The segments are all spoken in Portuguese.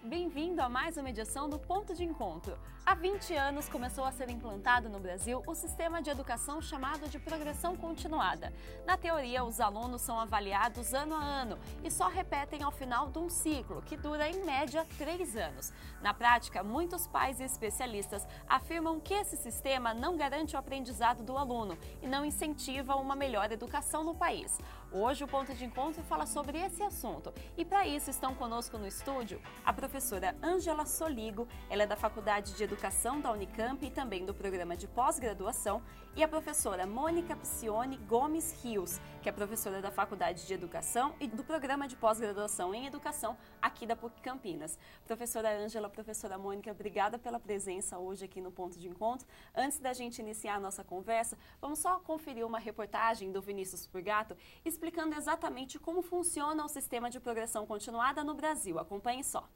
Bem-vindo a mais uma edição do Ponto de Encontro. Há 20 anos começou a ser implantado no Brasil o sistema de educação chamado de progressão continuada. Na teoria, os alunos são avaliados ano a ano e só repetem ao final de um ciclo, que dura em média 3 anos. Na prática, muitos pais e especialistas afirmam que esse sistema não garante o aprendizado do aluno e não incentiva uma melhor educação no país. Hoje o Ponto de Encontro fala sobre esse assunto e para isso estão conosco no estúdio a professora Ângela Soligo, ela é da Faculdade de Educação da Unicamp e também do Programa de Pós-Graduação, e a professora Mônica Piccioni Gomes Rios, que é professora da Faculdade de Educação e do Programa de Pós-Graduação em Educação aqui da PUC Campinas. Professora Ângela, professora Mônica, obrigada pela presença hoje aqui no Ponto de Encontro. Antes da gente iniciar a nossa conversa, vamos só conferir uma reportagem do Vinícius Purgato explicando exatamente como funciona o sistema de progressão continuada no Brasil. Acompanhe só.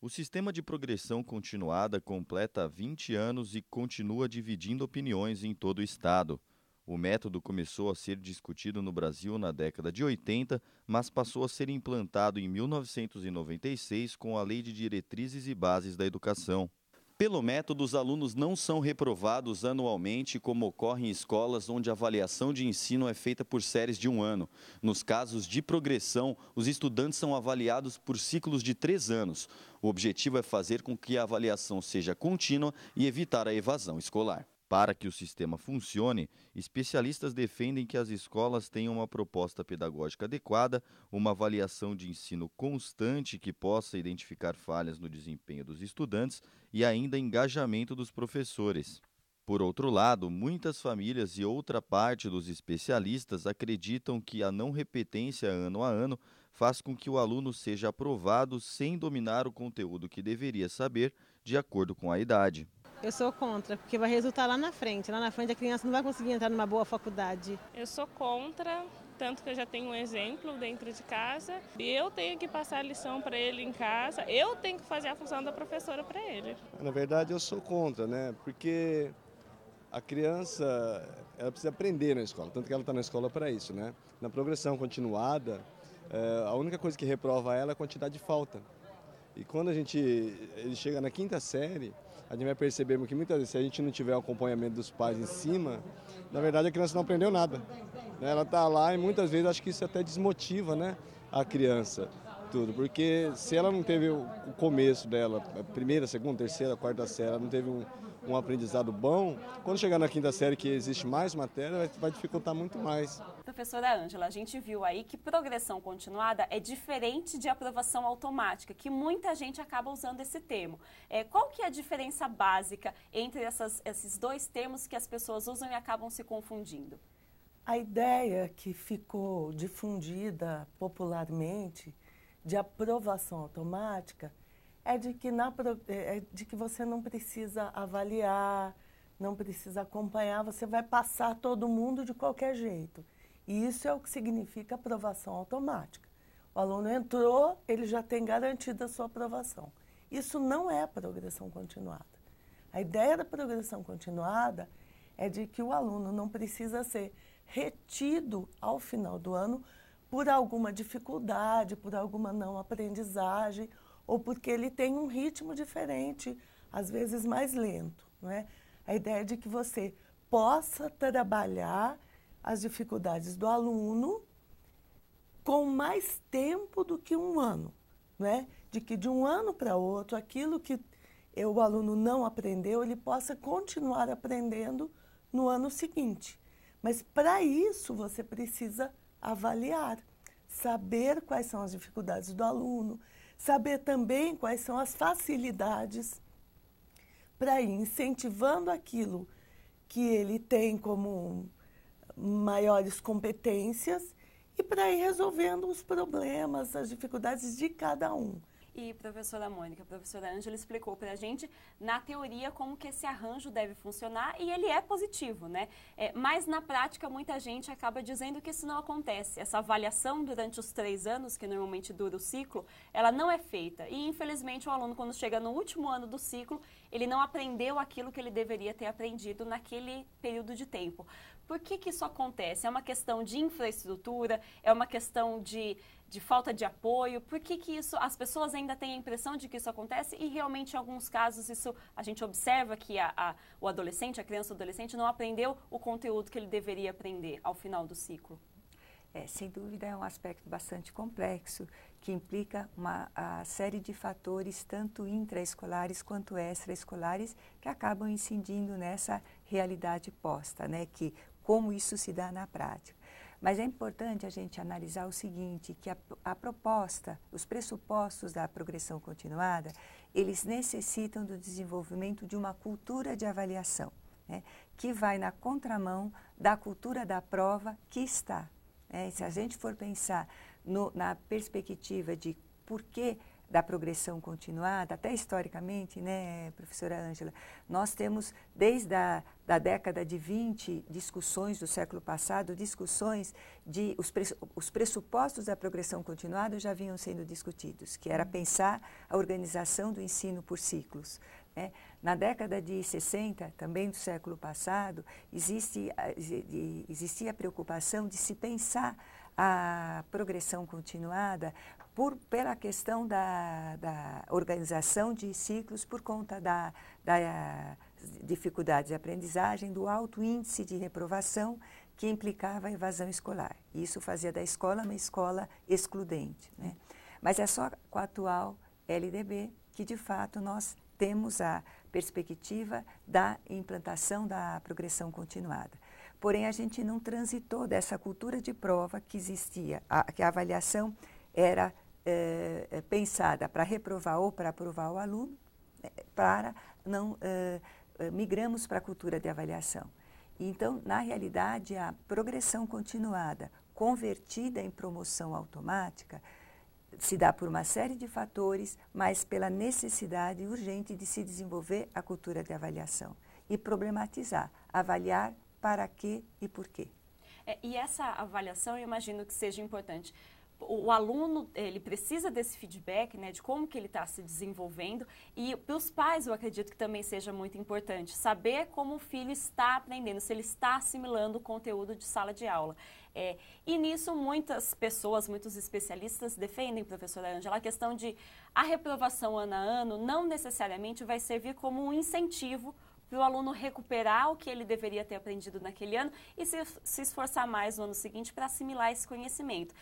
O sistema de progressão continuada completa 20 anos e continua dividindo opiniões em todo o estado. O método começou a ser discutido no Brasil na década de 80, mas passou a ser implantado em 1996 com a Lei de Diretrizes e Bases da Educação. Pelo método, os alunos não são reprovados anualmente, como ocorre em escolas onde a avaliação de ensino é feita por séries de 1 ano. Nos casos de progressão, os estudantes são avaliados por ciclos de 3 anos. O objetivo é fazer com que a avaliação seja contínua e evitar a evasão escolar. Para que o sistema funcione, especialistas defendem que as escolas tenham uma proposta pedagógica adequada, uma avaliação de ensino constante que possa identificar falhas no desempenho dos estudantes e ainda engajamento dos professores. Por outro lado, muitas famílias e outra parte dos especialistas acreditam que a não repetência ano a ano faz com que o aluno seja aprovado sem dominar o conteúdo que deveria saber de acordo com a idade. Eu sou contra, porque vai resultar lá na frente. Lá na frente a criança não vai conseguir entrar numa boa faculdade. Eu sou contra, tanto que eu já tenho um exemplo dentro de casa. E eu tenho que passar a lição para ele em casa, eu tenho que fazer a função da professora para ele. Na verdade eu sou contra, né? Porque a criança ela precisa aprender na escola, tanto que ela está na escola para isso, né? Na progressão continuada, a única coisa que reprova ela é a quantidade de falta. E quando ele chega na 5ª série, a gente vai perceber que muitas vezes, se a gente não tiver o acompanhamento dos pais em cima, na verdade a criança não aprendeu nada. Ela está lá e muitas vezes acho que isso até desmotiva, né, a criança. Tudo, porque se ela não teve o começo dela, a 1ª, 2ª, 3ª, 4ª série, ela não teve um aprendizado bom, quando chegar na 5ª série que existe mais matéria, vai dificultar muito mais. Professora Ângela, a gente viu aí que progressão continuada é diferente de aprovação automática, que muita gente acaba usando esse termo. Qual que é a diferença básica entre esses dois termos que as pessoas usam e acabam se confundindo? A ideia que ficou difundida popularmente de aprovação automática é de que você não precisa avaliar, não precisa acompanhar, você vai passar todo mundo de qualquer jeito. E isso é o que significa aprovação automática. O aluno entrou, ele já tem garantida a sua aprovação. Isso não é progressão continuada. A ideia da progressão continuada é de que o aluno não precisa ser retido ao final do ano por alguma dificuldade, por alguma não aprendizagem, ou porque ele tem um ritmo diferente, às vezes mais lento, não é? A ideia é de que você possa trabalhar as dificuldades do aluno com mais tempo do que 1 ano, não é? De que de um ano para outro, aquilo que o aluno não aprendeu, ele possa continuar aprendendo no ano seguinte. Mas para isso você precisa avaliar, saber quais são as dificuldades do aluno, saber também quais são as facilidades para ir incentivando aquilo que ele tem como maiores competências e para ir resolvendo os problemas, as dificuldades de cada um. E professora Mônica, a professora Ângela explicou para a gente, na teoria, como que esse arranjo deve funcionar e ele é positivo, né? Mas na prática, muita gente acaba dizendo que isso não acontece. Essa avaliação durante os 3 anos, que normalmente dura o ciclo, ela não é feita. E, infelizmente, o aluno, quando chega no último ano do ciclo, ele não aprendeu aquilo que ele deveria ter aprendido naquele período de tempo. Por que isso acontece? É uma questão de infraestrutura? É uma questão de falta de apoio? Por que isso, as pessoas ainda têm a impressão de que isso acontece e realmente em alguns casos isso, a gente observa que o adolescente, a criança ou adolescente não aprendeu o conteúdo que ele deveria aprender ao final do ciclo? Sem dúvida é um aspecto bastante complexo, que implica a série de fatores, tanto intraescolares quanto extraescolares, que acabam incidindo nessa realidade posta, né? Que como isso se dá na prática. Mas é importante a gente analisar o seguinte, que a proposta, os pressupostos da progressão continuada, eles necessitam do desenvolvimento de uma cultura de avaliação, né? Que vai na contramão da cultura da prova que está. Se a gente for pensar na perspectiva de por que da progressão continuada, até historicamente, né, professora Ângela, nós temos desde da década de 20, discussões do século passado, discussões de os pressupostos da progressão continuada já vinham sendo discutidos, que era pensar a organização do ensino por ciclos. Na década de 60, também do século passado, existia a preocupação de se pensar a progressão continuada pela questão da organização de ciclos por conta da dificuldade de aprendizagem, do alto índice de reprovação que implicava a evasão escolar. Isso fazia da escola uma escola excludente, né? Mas é só com a atual LDB que, de fato, nós temos a perspectiva da implantação da progressão continuada. Porém, a gente não transitou dessa cultura de prova que existia, que a avaliação era pensada para reprovar ou para aprovar o aluno, migramos para a cultura de avaliação. Então, na realidade, a progressão continuada, convertida em promoção automática, se dá por uma série de fatores, mas pela necessidade urgente de se desenvolver a cultura de avaliação e problematizar, avaliar para quê e por quê. E essa avaliação, eu imagino que seja importante. O aluno, ele precisa desse feedback, né, de como que ele está se desenvolvendo, e para os pais eu acredito que também seja muito importante saber como o filho está aprendendo, se ele está assimilando o conteúdo de sala de aula. E nisso muitas pessoas, muitos especialistas defendem, professora Ângela, a questão de a reprovação ano a ano não necessariamente vai servir como um incentivo para o aluno recuperar o que ele deveria ter aprendido naquele ano e se esforçar mais no ano seguinte para assimilar esse conhecimento.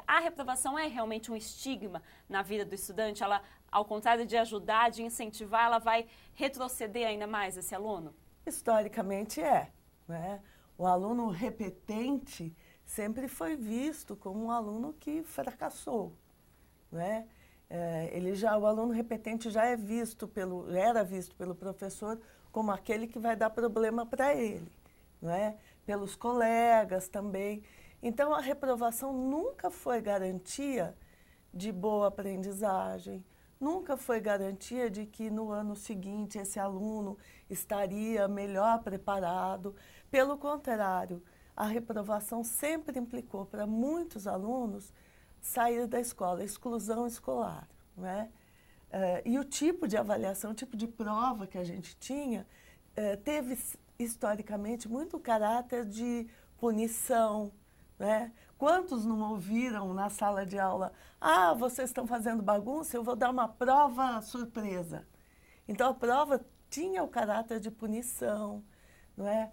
A reprovação é realmente um estigma na vida do estudante? Ela, ao contrário de ajudar, de incentivar, ela vai retroceder ainda mais esse aluno? Historicamente né? O aluno repetente sempre foi visto como um aluno que fracassou, né? O aluno repetente já era visto pelo professor como aquele que vai dar problema para ele, não é? Pelos colegas também. Então, a reprovação nunca foi garantia de boa aprendizagem, nunca foi garantia de que no ano seguinte esse aluno estaria melhor preparado. Pelo contrário, a reprovação sempre implicou para muitos alunos sair da escola, exclusão escolar, não é? E o tipo de avaliação, o tipo de prova que a gente tinha, teve historicamente muito caráter de punição, né? Quantos não ouviram na sala de aula, vocês estão fazendo bagunça, eu vou dar uma prova surpresa. Então a prova tinha o caráter de punição, não é?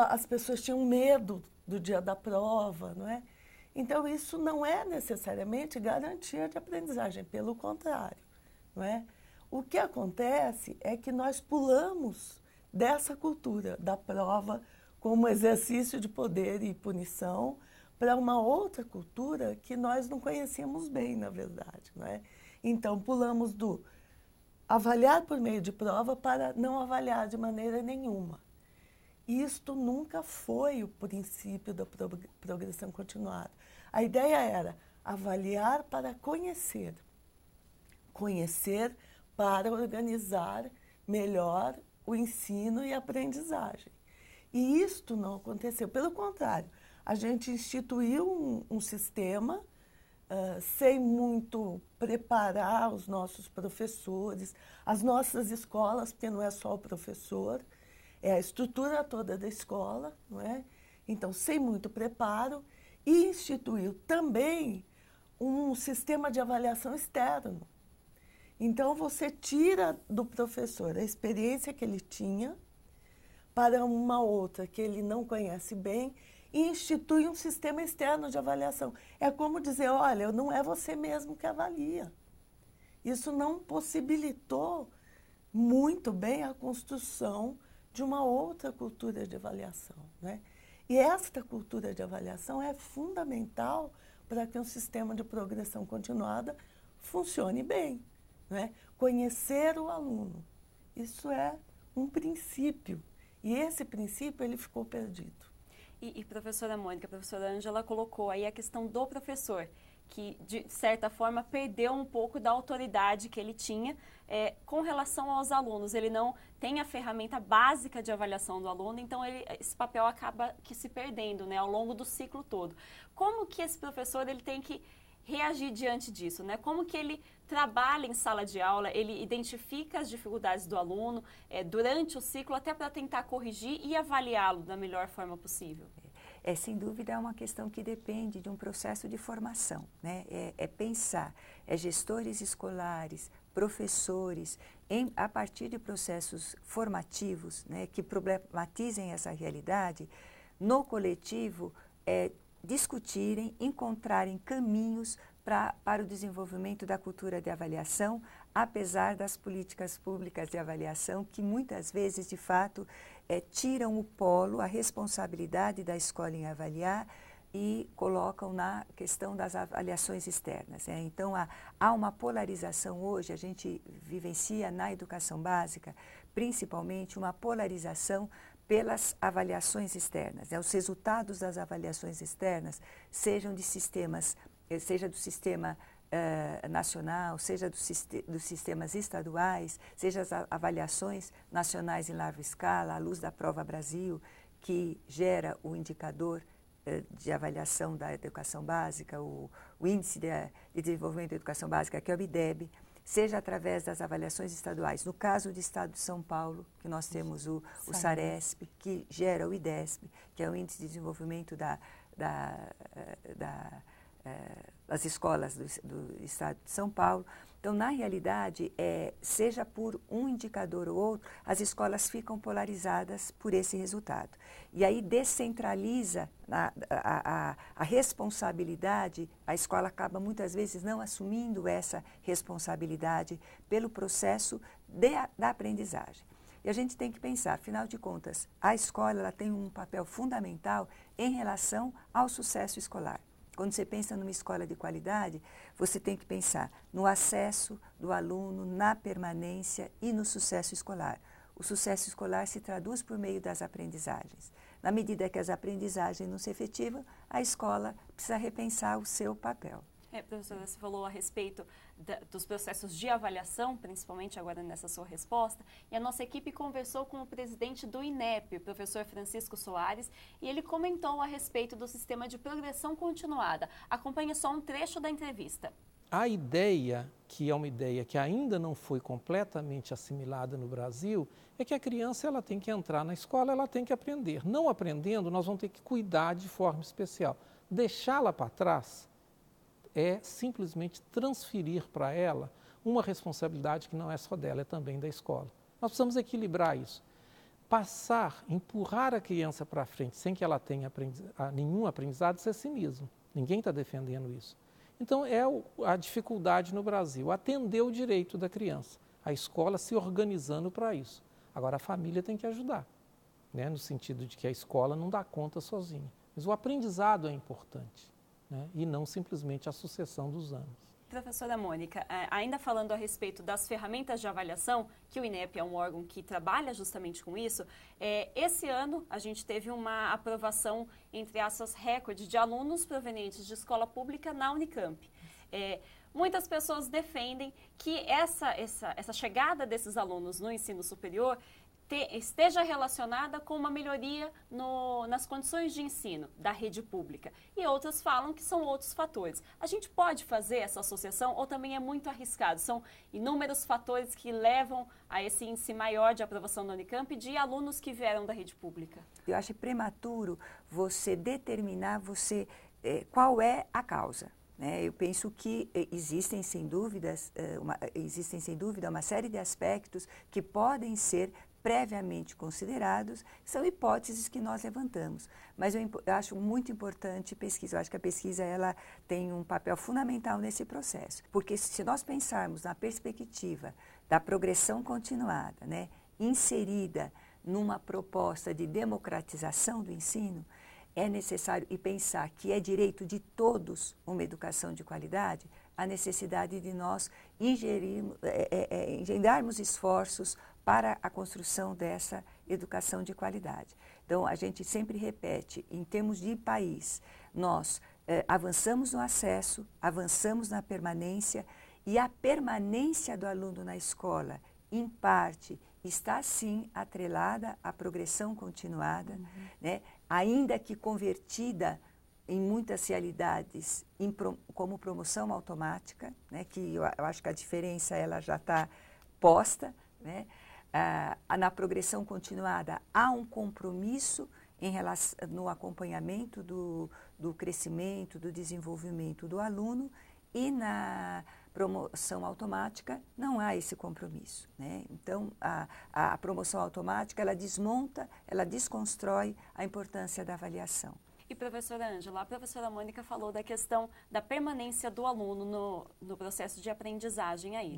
As pessoas tinham medo do dia da prova, não é? Então, isso não é necessariamente garantia de aprendizagem, pelo contrário, não é? O que acontece é que nós pulamos dessa cultura da prova como exercício de poder e punição para uma outra cultura que nós não conhecíamos bem, na verdade, não é? Então, pulamos do avaliar por meio de prova para não avaliar de maneira nenhuma. Isto nunca foi o princípio da progressão continuada. A ideia era avaliar para conhecer, conhecer para organizar melhor o ensino e a aprendizagem. E isto não aconteceu. Pelo contrário, a gente instituiu um sistema sem muito preparar os nossos professores, as nossas escolas, porque não é só o professor. é a estrutura toda da escola, não é? Então, sem muito preparo, e instituiu também um sistema de avaliação externo. Então, você tira do professor a experiência que ele tinha para uma outra que ele não conhece bem e institui um sistema externo de avaliação. É como dizer, olha, não é você mesmo que avalia. Isso não possibilitou muito bem a construção de uma outra cultura de avaliação, né? E esta cultura de avaliação é fundamental para que um sistema de progressão continuada funcione bem, né? Conhecer o aluno, isso é um princípio, e esse princípio ele ficou perdido. E professora Mônica, a professora Ângela colocou aí a questão do professor, que de certa forma perdeu um pouco da autoridade que ele tinha com relação aos alunos. Ele não tem a ferramenta básica de avaliação do aluno, então esse papel acaba que se perdendo, né, ao longo do ciclo todo. Como que esse professor ele tem que reagir diante disso, né? Como que ele trabalha em sala de aula, ele identifica as dificuldades do aluno durante o ciclo, até para tentar corrigir e avaliá-lo da melhor forma possível? Sem dúvida, é uma questão que depende de um processo de formação, né? Pensar, gestores escolares, professores, a partir de processos formativos, né, que problematizem essa realidade, no coletivo, discutirem, encontrarem caminhos para o desenvolvimento da cultura de avaliação, apesar das políticas públicas de avaliação que muitas vezes, de fato, tiram o polo, a responsabilidade da escola em avaliar e colocam na questão das avaliações externas. Então, há uma polarização hoje, a gente vivencia na educação básica, principalmente uma polarização pelas avaliações externas. Os resultados das avaliações externas, sejam de sistemas, seja do sistema nacional, seja dos sistemas estaduais, seja as avaliações nacionais em larga escala, à luz da Prova Brasil, que gera o indicador de avaliação da educação básica, o Índice de Desenvolvimento da Educação Básica, que é o IDEB, seja através das avaliações estaduais. No caso do Estado de São Paulo, que nós temos o SARESP, que gera o IDESP, que é o Índice de Desenvolvimento das escolas do Estado de São Paulo. Então, na realidade, seja por um indicador ou outro, as escolas ficam polarizadas por esse resultado. E aí descentraliza a responsabilidade, a escola acaba muitas vezes não assumindo essa responsabilidade pelo processo da aprendizagem. E a gente tem que pensar, afinal de contas, a escola ela tem um papel fundamental em relação ao sucesso escolar. Quando você pensa numa escola de qualidade, você tem que pensar no acesso do aluno, na permanência e no sucesso escolar. O sucesso escolar se traduz por meio das aprendizagens. Na medida que as aprendizagens não se efetivam, a escola precisa repensar o seu papel. Professora, você falou a respeito dos processos de avaliação, principalmente agora nessa sua resposta, e a nossa equipe conversou com o presidente do INEP, o professor Francisco Soares, e ele comentou a respeito do sistema de progressão continuada. Acompanhe só um trecho da entrevista. A ideia, que é uma ideia que ainda não foi completamente assimilada no Brasil, é que a criança ela tem que entrar na escola, ela tem que aprender. Não aprendendo, nós vamos ter que cuidar de forma especial. Deixá-la para trás é simplesmente transferir para ela uma responsabilidade que não é só dela, é também da escola. Nós precisamos equilibrar isso. Empurrar a criança para frente sem que ela tenha nenhum aprendizado, isso é cinismo. Ninguém está defendendo isso. Então, a dificuldade no Brasil, atender o direito da criança, a escola se organizando para isso. Agora, a família tem que ajudar, né, no sentido de que a escola não dá conta sozinha. Mas o aprendizado é importante, né, e não simplesmente a sucessão dos anos. Professora Mônica, ainda falando a respeito das ferramentas de avaliação, que o INEP é um órgão que trabalha justamente com isso, esse ano a gente teve uma aprovação, entre aspas, recorde de alunos provenientes de escola pública na Unicamp. Muitas pessoas defendem que essa chegada desses alunos no ensino superior esteja relacionada com uma melhoria nas condições de ensino da rede pública. E outras falam que são outros fatores. A gente pode fazer essa associação ou também é muito arriscado? São inúmeros fatores que levam a esse índice maior de aprovação da Unicamp de alunos que vieram da rede pública. Eu acho prematuro você determinar qual é a causa. Eu penso que existem sem dúvida uma série de aspectos que podem ser previamente considerados, são hipóteses que nós levantamos. Mas eu acho muito importante pesquisa. Eu acho que a pesquisa ela tem um papel fundamental nesse processo. Porque se nós pensarmos na perspectiva da progressão continuada, inserida numa proposta de democratização do ensino, é necessário pensar que é direito de todos uma educação de qualidade, a necessidade de nós engendrarmos esforços para a construção dessa educação de qualidade. Então, a gente sempre repete, em termos de país, nós avançamos no acesso, avançamos na permanência, e a permanência do aluno na escola, em parte, está sim atrelada à progressão continuada, ainda que convertida em muitas realidades como promoção automática, que eu acho que a diferença ela já está posta. Na progressão continuada há um compromisso no acompanhamento do crescimento, do desenvolvimento do aluno, e na promoção automática não há esse compromisso. Então, a promoção automática, ela desmonta, ela desconstrói a importância da avaliação. E, professora Ângela, a professora Mônica falou da questão da permanência do aluno no processo de aprendizagem aí,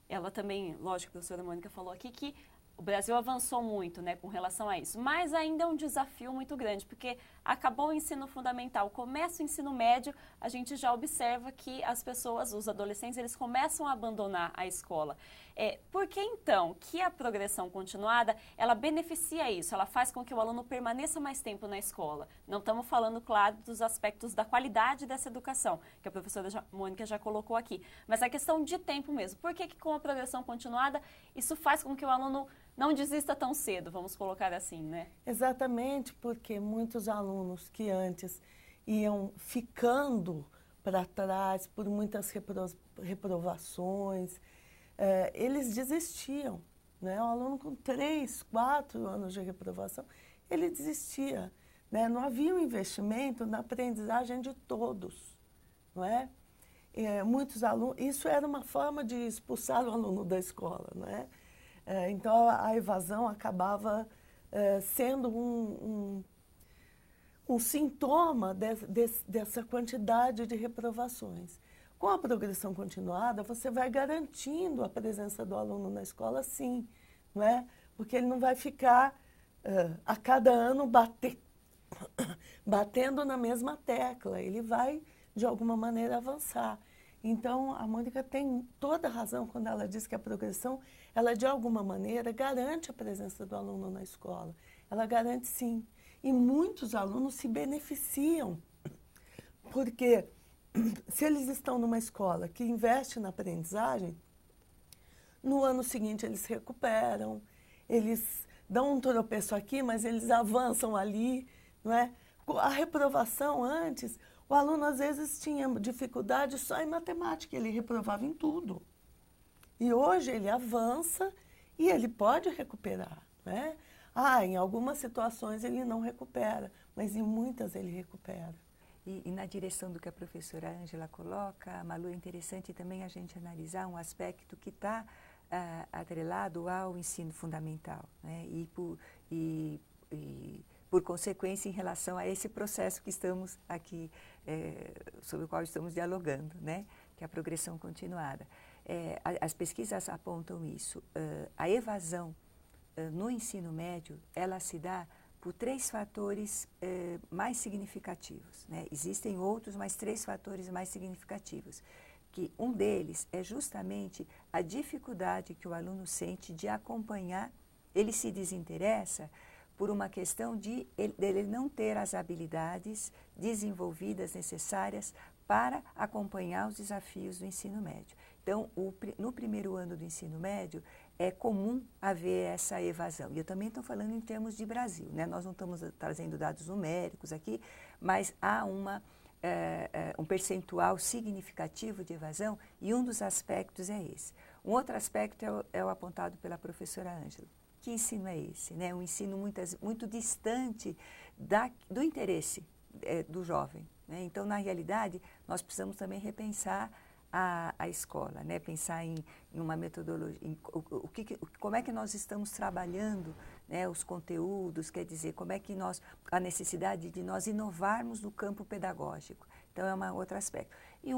Ela também, lógico, a professora Mônica falou aqui que o Brasil avançou muito, com relação a isso, mas ainda é um desafio muito grande, porque acabou o ensino fundamental, começa o ensino médio, a gente já observa que as pessoas, os adolescentes, eles começam a abandonar a escola. Por que então que a progressão continuada, ela beneficia isso, ela faz com que o aluno permaneça mais tempo na escola? Não estamos falando, claro, dos aspectos da qualidade dessa educação, que a professora Mônica já colocou aqui, mas a questão de tempo mesmo. Por que com a progressão continuada, isso faz com que o aluno não desista tão cedo, vamos colocar assim, Exatamente, porque muitos alunos que antes iam ficando para trás por muitas reprovações, eles desistiam. Um aluno com 3, 4 anos de reprovação, ele desistia. Não havia um investimento na aprendizagem de todos. Muitos alunos, isso era uma forma de expulsar o aluno da escola. Então, a evasão acabava sendo um sintoma dessa quantidade de reprovações. Com a progressão continuada, você vai garantindo a presença do aluno na escola, sim, porque ele não vai ficar a cada ano batendo na mesma tecla, ele vai, de alguma maneira, avançar. Então, a Mônica tem toda a razão quando ela diz que a progressão, ela de alguma maneira garante a presença do aluno na escola. Ela garante sim. E muitos alunos se beneficiam, porque se eles estão numa escola que investe na aprendizagem, no ano seguinte eles recuperam, eles dão um tropeço aqui, mas eles avançam ali. A reprovação antes, o aluno às vezes tinha dificuldade só em matemática, ele reprovava em tudo. E hoje ele avança e ele pode recuperar. Em algumas situações ele não recupera, mas em muitas ele recupera. E na direção do que a professora Ângela coloca, Malu, é interessante também a gente analisar um aspecto que está atrelado ao ensino fundamental, por consequência, em relação a esse processo que estamos aqui, sobre o qual estamos dialogando, que é a progressão continuada. As pesquisas apontam isso. A evasão no ensino médio, ela se dá por 3 fatores mais significativos. Existem outros, mas 3 fatores mais significativos. Que um deles é justamente a dificuldade que o aluno sente de acompanhar, ele se desinteressa por uma questão de ele não ter as habilidades desenvolvidas necessárias para acompanhar os desafios do ensino médio. Então, no primeiro ano do ensino médio, é comum haver essa evasão. E eu também estou falando em termos de Brasil, né? Nós não estamos trazendo dados numéricos aqui, mas há um percentual significativo de evasão e um dos aspectos é esse. Um outro aspecto é o apontado pela professora Ângela. Que ensino é esse? Né? Um ensino muito distante do interesse do jovem. Né? Então, na realidade, nós precisamos também repensar a escola, né? Pensar em uma metodologia, como é que nós estamos trabalhando, né, os conteúdos, quer dizer, como é que a necessidade de nós inovarmos no campo pedagógico. Então, é um outro aspecto. E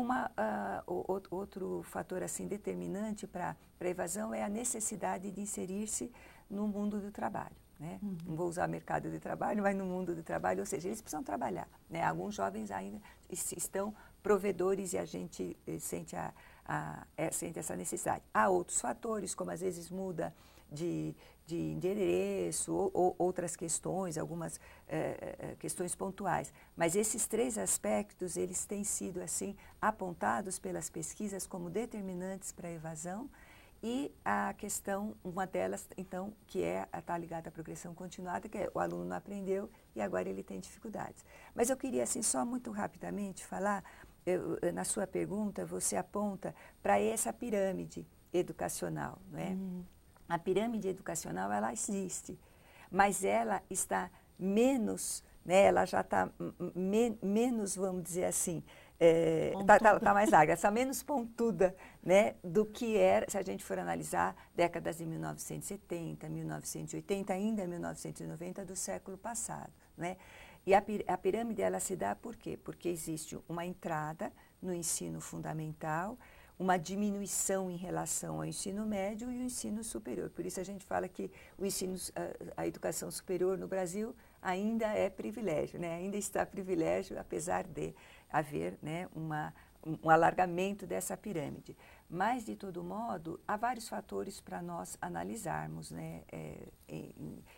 outro fator assim, determinante para a evasão é a necessidade de inserir-se no mundo do trabalho. Né? Não vou usar mercado de trabalho, mas no mundo do trabalho, ou seja, eles precisam trabalhar. Né? Alguns jovens ainda estão provedores e a gente sente essa necessidade. Há outros fatores, como às vezes muda de endereço ou outras questões, algumas questões pontuais. Mas esses 3 aspectos, eles têm sido assim apontados pelas pesquisas como determinantes para a evasão. E a questão, uma delas, então, que está ligada à progressão continuada, que é o aluno não aprendeu e agora ele tem dificuldades. Mas eu queria, assim, só muito rapidamente falar, na sua pergunta, você aponta para essa pirâmide educacional, não é? A pirâmide educacional, ela existe, mas ela está menos, né, ela já está menos, vamos dizer assim, está mais larga, está menos pontuda, né, do que era, se a gente for analisar décadas de 1970, 1980, ainda 1990 do século passado. Né? E a pirâmide ela se dá por quê? Porque existe uma entrada no ensino fundamental, uma diminuição em relação ao ensino médio e o ensino superior. Por isso a gente fala que a educação superior no Brasil ainda é privilégio, né? Ainda está privilégio, apesar de haver, né, um alargamento dessa pirâmide. Mas, de todo modo, há vários fatores para nós analisarmos. Né?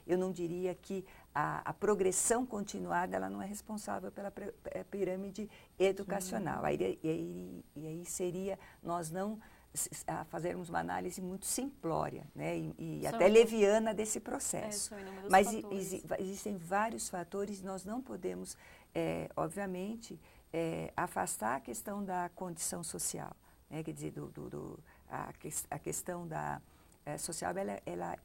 Eu não diria que a progressão continuada ela não é responsável pela pirâmide educacional. E aí seria nós não fazermos uma análise muito simplória, né? E até leviana desse processo. Mas existem vários fatores e nós não podemos, obviamente, afastar a questão da condição social. Quer dizer, a questão social, ela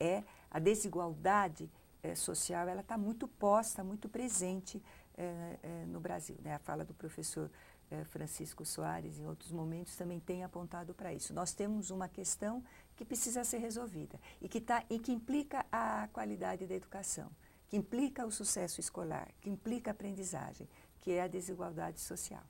a desigualdade social, ela está muito posta, muito presente no Brasil. Né? A fala do professor Francisco Soares, em outros momentos, também tem apontado para isso. Nós temos uma questão que precisa ser resolvida e que implica a qualidade da educação, que implica o sucesso escolar, que implica a aprendizagem, que é a desigualdade social.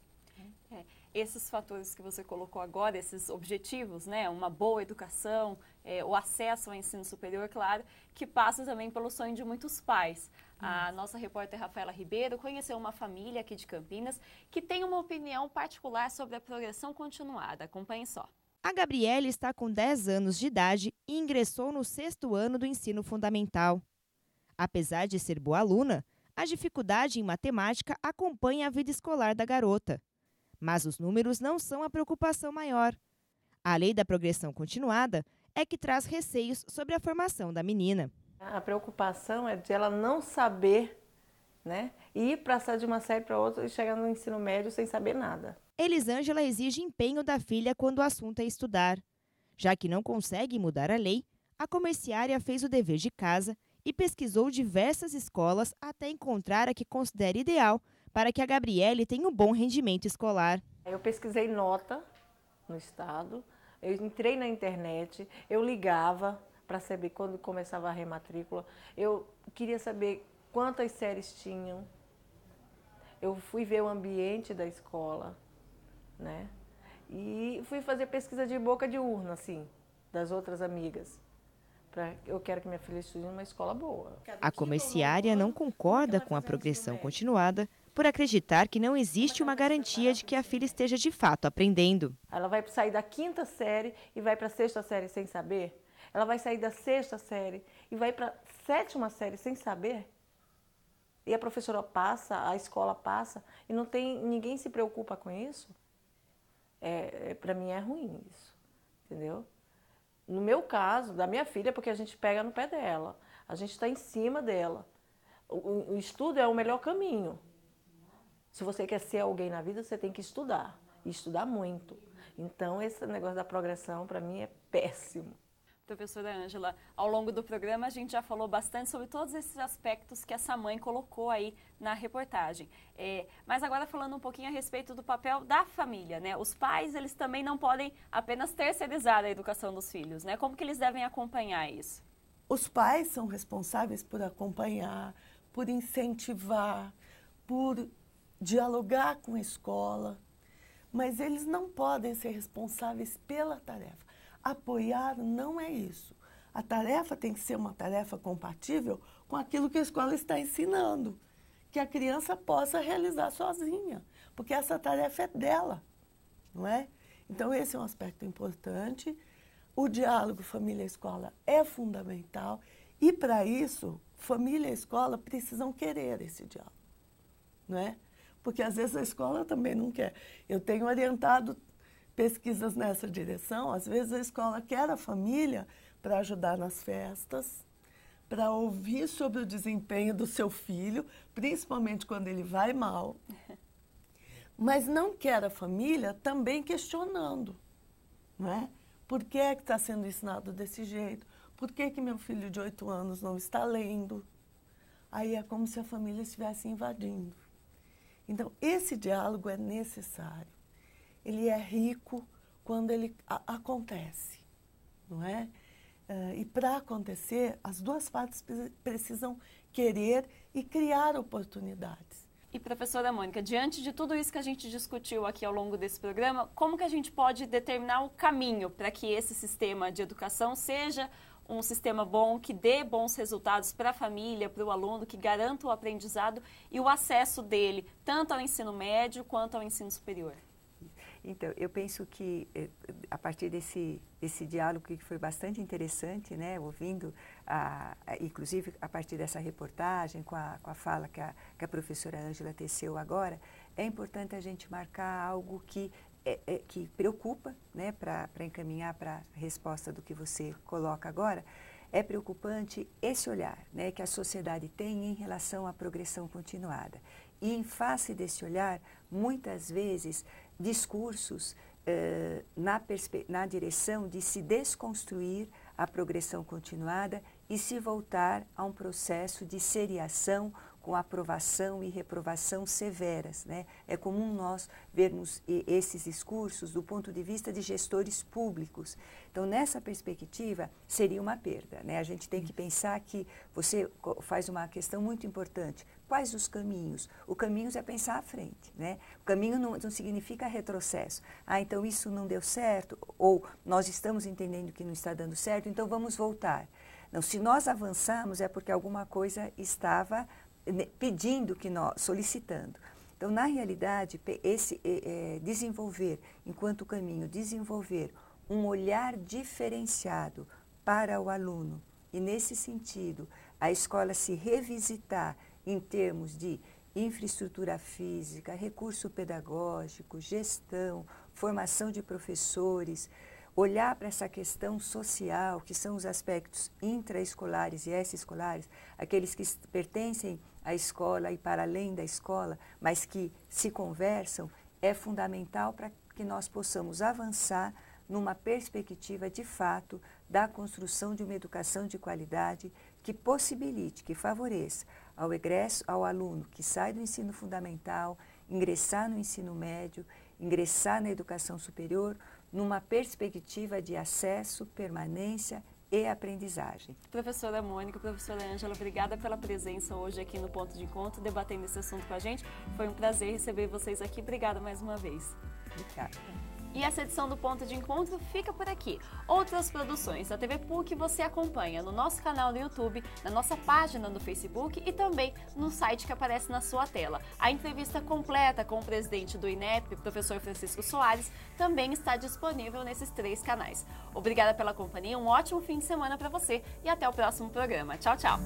Esses fatores que você colocou agora, esses objetivos, né, uma boa educação, o acesso ao ensino superior, claro, que passa também pelo sonho de muitos pais. A nossa repórter Rafaela Ribeiro conheceu uma família aqui de Campinas que tem uma opinião particular sobre a progressão continuada. Acompanhe só. A Gabriele está com 10 anos de idade e ingressou no 6º ano do ensino fundamental. Apesar de ser boa aluna, a dificuldade em matemática acompanha a vida escolar da garota. Mas os números não são a preocupação maior. A lei da progressão continuada é que traz receios sobre a formação da menina. A preocupação é de ela não saber, né, ir passar de uma série para outra e chegar no ensino médio sem saber nada. Elisângela exige empenho da filha quando o assunto é estudar. Já que não consegue mudar a lei, a comerciária fez o dever de casa e pesquisou diversas escolas até encontrar a que considera ideal para que a Gabriele tenha um bom rendimento escolar. Eu pesquisei nota no estado, eu entrei na internet, eu ligava para saber quando começava a rematrícula, eu queria saber quantas séries tinham, eu fui ver o ambiente da escola, né? E fui fazer pesquisa de boca de urna, assim, das outras amigas. Eu quero que minha filha estude numa escola boa. A comerciária não concorda com a progressão continuada por acreditar que não existe uma garantia de que a filha esteja de fato aprendendo. Ela vai sair da 5ª série e vai para a 6ª série sem saber? Ela vai sair da 6ª série e vai para a 7ª série sem saber? E a professora passa, a escola passa e ninguém se preocupa com isso? Para mim é ruim isso, entendeu? No meu caso, da minha filha, porque a gente pega no pé dela, a gente está em cima dela. O estudo é o melhor caminho. Se você quer ser alguém na vida, você tem que estudar, e estudar muito. Então, esse negócio da progressão, para mim, é péssimo. Professora Ângela, ao longo do programa a gente já falou bastante sobre todos esses aspectos que essa mãe colocou aí na reportagem. Mas agora falando um pouquinho a respeito do papel da família, né? Os pais, eles também não podem apenas terceirizar a educação dos filhos, né? Como que eles devem acompanhar isso? Os pais são responsáveis por acompanhar, por incentivar, por dialogar com a escola, mas eles não podem ser responsáveis pela tarefa. Apoiar não é isso. A tarefa tem que ser uma tarefa compatível com aquilo que a escola está ensinando, que a criança possa realizar sozinha, porque essa tarefa é dela, não é? Então, esse é um aspecto importante. O diálogo família-escola é fundamental e, para isso, família e escola precisam querer esse diálogo, não é? Porque, às vezes, a escola também não quer. Eu tenho orientado pesquisas nessa direção. Às vezes a escola quer a família para ajudar nas festas, para ouvir sobre o desempenho do seu filho, principalmente quando ele vai mal, mas não quer a família também questionando, não é? Por que é que está sendo ensinado desse jeito? Por que que meu filho de 8 anos não está lendo? Aí é como se a família estivesse invadindo. Então, esse diálogo é necessário. Ele é rico quando ele acontece, não é? E para acontecer, as duas partes precisam querer e criar oportunidades. E, professora Mônica, diante de tudo isso que a gente discutiu aqui ao longo desse programa, como que a gente pode determinar o caminho para que esse sistema de educação seja um sistema bom, que dê bons resultados para a família, para o aluno, que garanta o aprendizado e o acesso dele, tanto ao ensino médio quanto ao ensino superior? Então, eu penso que, a partir desse diálogo que foi bastante interessante, né, ouvindo, inclusive a partir dessa reportagem, com a fala que a professora Ângela teceu agora, é importante a gente marcar algo que preocupa, né, para encaminhar para a resposta do que você coloca agora. É preocupante esse olhar, né, que a sociedade tem em relação à progressão continuada. E, em face desse olhar, muitas vezes, discursos na direção de se desconstruir a progressão continuada e se voltar a um processo de seriação com aprovação e reprovação severas, né? É comum nós vermos esses discursos do ponto de vista de gestores públicos. Então, nessa perspectiva, seria uma perda, né? A gente tem que pensar que você faz uma questão muito importante. Quais os caminhos? O caminho é pensar à frente, né? O caminho não significa retrocesso. Então isso não deu certo, ou nós estamos entendendo que não está dando certo, então vamos voltar. Não, se nós avançamos é porque alguma coisa estava pedindo que nós, solicitando. Então, na realidade, desenvolver, enquanto caminho, desenvolver um olhar diferenciado para o aluno, e nesse sentido, a escola se revisitar em termos de infraestrutura física, recurso pedagógico, gestão, formação de professores, olhar para essa questão social, que são os aspectos intraescolares e extraescolares, aqueles que pertencem à escola e para além da escola, mas que se conversam, é fundamental para que nós possamos avançar numa perspectiva de fato da construção de uma educação de qualidade que possibilite, que favoreça ao egresso, ao aluno que sai do ensino fundamental, ingressar no ensino médio, ingressar na educação superior, numa perspectiva de acesso, permanência e aprendizagem. Professora Mônica, professora Ângela, obrigada pela presença hoje aqui no Ponto de Encontro, debatendo esse assunto com a gente. Foi um prazer receber vocês aqui. Obrigada mais uma vez. Obrigada. E essa edição do Ponto de Encontro fica por aqui. Outras produções da TV PUC você acompanha no nosso canal no YouTube, na nossa página no Facebook e também no site que aparece na sua tela. A entrevista completa com o presidente do INEP, professor Francisco Soares, também está disponível nesses 3 canais. Obrigada pela companhia, um ótimo fim de semana para você e até o próximo programa. Tchau, tchau!